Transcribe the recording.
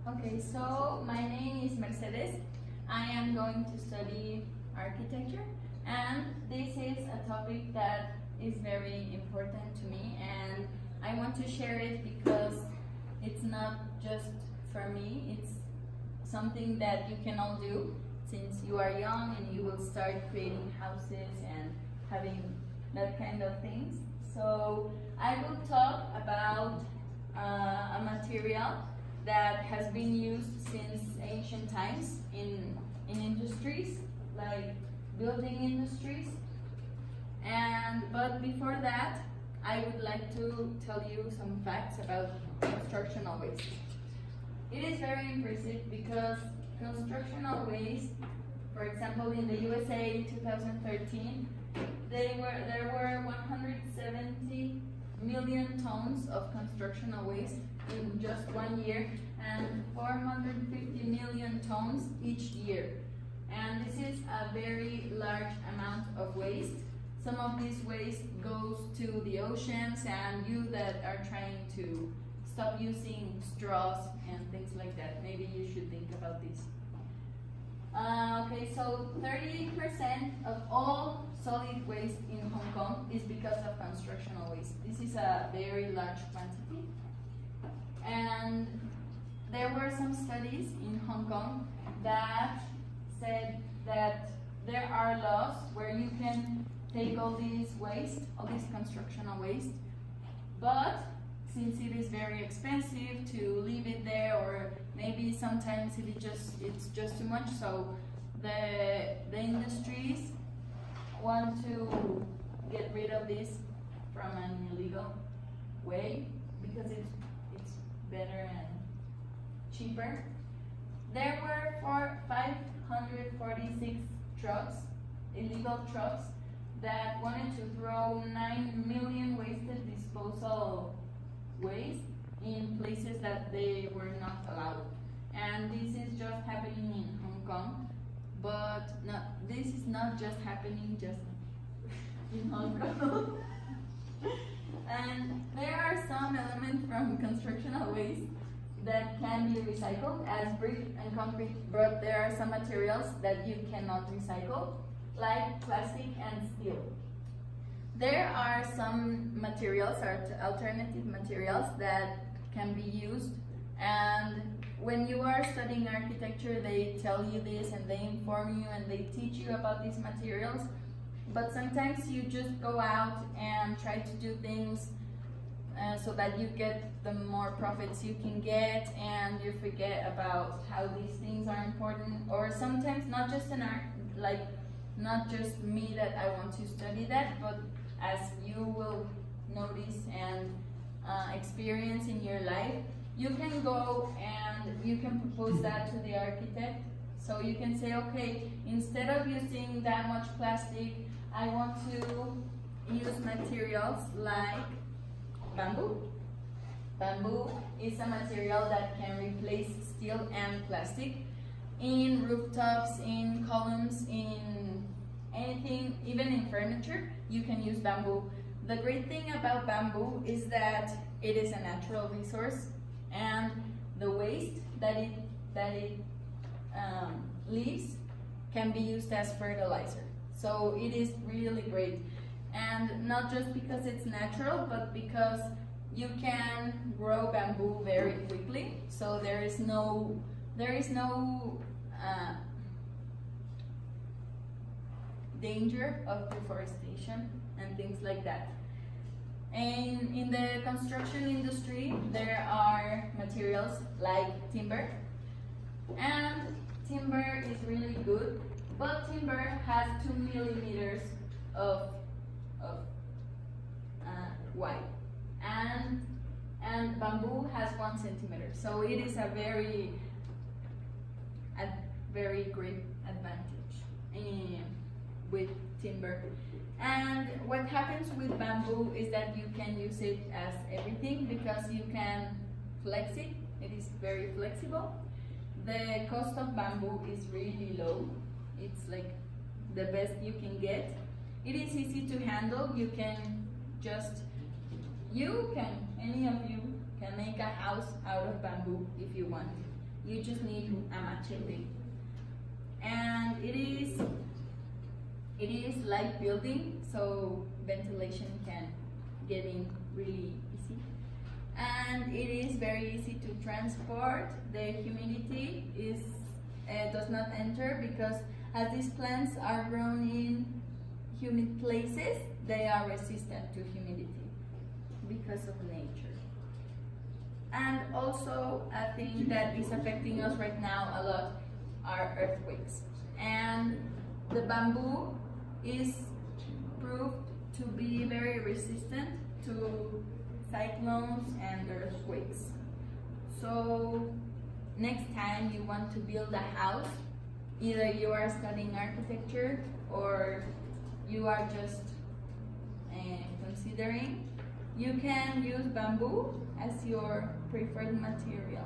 Okay, so my name is Mercedes. I am going to study architecture, and this is a topic that is very important to me, and I want to share it because it's not just for me, it's something that you can all do since you are young and you will start creating houses and having that kind of things. So I will talk about a material that has been used since ancient times in industries, like building industries. But before that, I would like to tell you some facts about constructional waste. It is very impressive because constructional waste, for example, in the USA in 2013, there were 170 million tons of constructional waste in just 1 year, and 450 million tons each year. And this is a very large amount of waste. Some of this waste goes to the oceans, and you that are trying to stop using straws and things like that, maybe you should think about this. Okay, so 30% of all solid waste in Hong Kong is because of constructional waste. This is a very large quantity. And there were some studies in Hong Kong that said that there are laws where you can take all this waste, all this constructional waste, but since it is very expensive to leave it there, or maybe sometimes it's just too much, so the industries want to get rid of this from an illegal way because it's better and cheaper. There were 546 trucks, illegal trucks, that wanted to throw 9 million wasted disposal waste in places that they were not allowed. And this is just happening in Hong Kong, but this is not just happening just in Hong Kong. And there are some elements from constructional waste that can be recycled as brick and concrete, but there are some materials that you cannot recycle, like plastic and steel. There are some materials, alternative materials, that can be used, and when you are studying architecture, they tell you this and they inform you and they teach you about these materials, but sometimes you just go out and try to do things so that you get the more profits you can get, and you forget about how these things are important. Or sometimes not just not just me that I want to study that, but as you will notice and experience in your life, you can go and you can propose that to the architect. So you can say, okay, instead of using that much plastic, I want to use materials like bamboo. Bamboo is a material that can replace steel and plastic in rooftops, in columns, in anything, even in furniture. You can use bamboo. The great thing about bamboo is that it is a natural resource, and the waste that it leaves can be used as fertilizer. So it is really great, and not just because it's natural, but because you can grow bamboo very quickly. So there is no danger of deforestation and things like that. And in the construction industry, there are materials like timber, and timber is really good, but timber has 2 millimeters of wide, and bamboo has 1 centimeter. So it is a very great advantage with timber. And what happens with bamboo is that you can use it as everything because you can flex it. It is very flexible. The cost of bamboo is really low. It's like the best you can get. It is easy to handle. Any of you can make a house out of bamboo if you want. You just need a machete. And it is light building, so ventilation can get in really easy. And it is very easy to transport. The humidity does not enter because as these plants are grown in humid places, they are resistant to humidity because of nature. And also a thing that is affecting us right now a lot are earthquakes. And the bamboo is proved to be very resistant to cyclones and earthquakes. So next time you want to build a house, either you are studying architecture or you are just considering, you can use bamboo as your preferred material.